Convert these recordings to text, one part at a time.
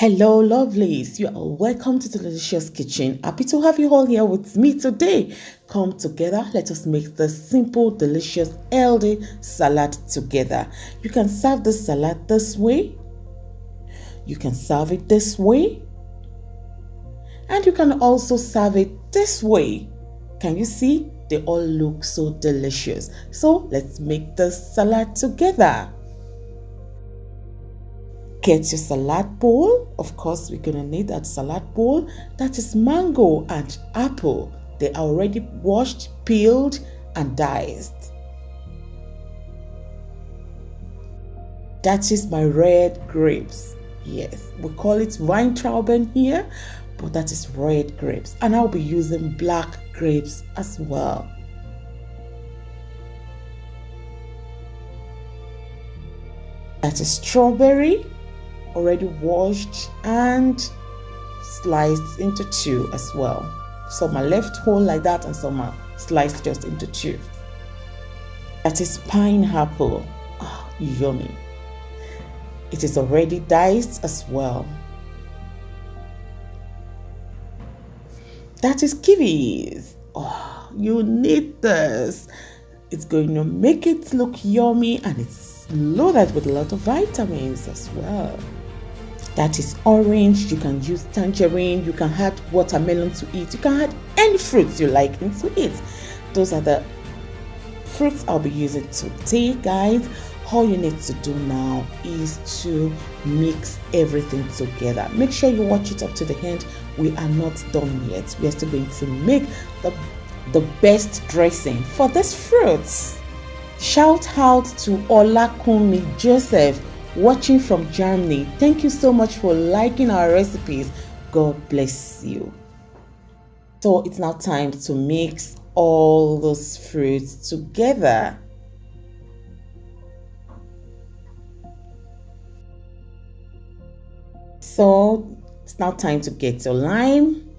Hello, lovelies. You are welcome to the Delicious Kitchen. Happy to have you all here with me today. Come together. Let us make the simple, delicious, healthy salad together. You can serve the salad this way. You can serve it this way. And you can also serve it this way. Can you see? They all look so delicious. So let's make the salad together. Get your salad bowl. Of course, we're going to need that salad bowl. That is mango and apple. They are already washed, peeled, and diced. That is my red grapes. Yes, we call it Weintrauben here, but that is red grapes. And I'll be using black grapes as well. That is strawberry, already washed and sliced into two as well. Some are left whole like that and some are sliced just into two. That is pineapple. Oh, yummy. It is already diced as well. That is kiwis. Oh, you need this. It's going to make it look yummy and it's loaded with a lot of vitamins as well. That is orange. You can use tangerine. You can add watermelon to it. You can add any fruits you like into it. Those are the fruits I'll be using today, guys. All you need to do now is to mix everything together. Make sure you watch it up to the end. We are not done yet. We are still going to make the best dressing for these fruits. Shout out to Olakumi Joseph, watching from Germany. Thank you so much for liking our recipes. God bless you. So it's now time to mix all those fruits together. So it's now time to get your lime.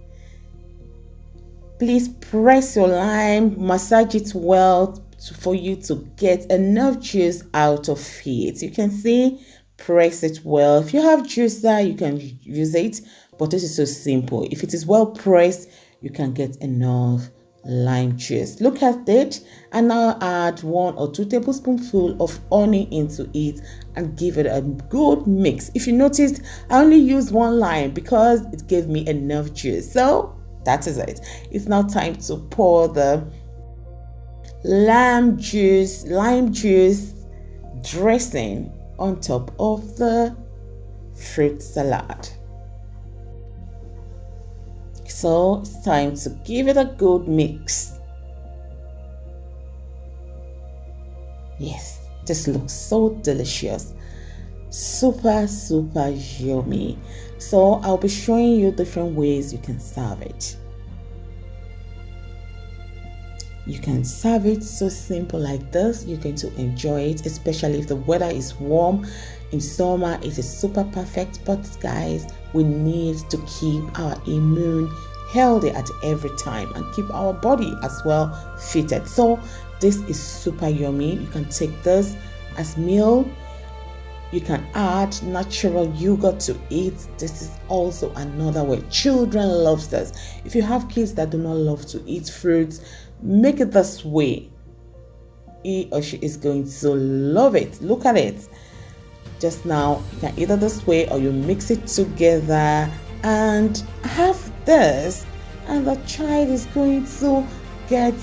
Please press your lime, massage it well for you to get enough juice out of it. You can see, press it well. If you have juicer, you can use it, but this is so simple. If it is well pressed, you can get enough lime juice. Look at it, and now add 1 or 2 tablespoonfuls of honey into it and give it a good mix. If you noticed, I only used 1 lime because it gave me enough juice. So that is it. It's now time to pour the lime juice dressing on top of the fruit salad. So it's time to give it a good mix. Yes, this looks so delicious. Super yummy. So I'll be showing you different ways you can serve it. You can serve it so simple like this. You're going to enjoy it, especially if the weather is warm. In summer, it is super perfect. But guys, we need to keep our immune healthy at every time and keep our body as well fitted. So this is super yummy. You can take this as meal. You can add natural yogurt to it. This is also another way. Children love this. If you have kids that do not love to eat fruits, make it this way. He or she is going to love it. Look at it. Just now, you can either this way or you mix it together and have this, and the child is going to get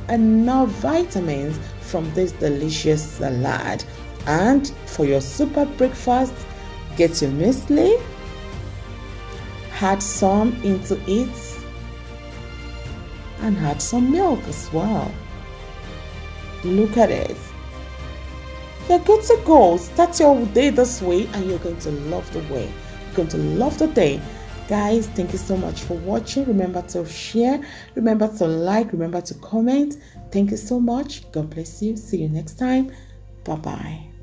enough vitamins from this delicious salad. And for your super breakfast, get your muesli, add some into it, and add some milk as well. Look at it. You're good to go. Start your day this way and you're going to love the way. You're going to love the day. Guys, thank you so much for watching. Remember to share. Remember to like. Remember to comment. Thank you so much. God bless you. See you next time. Bye-bye.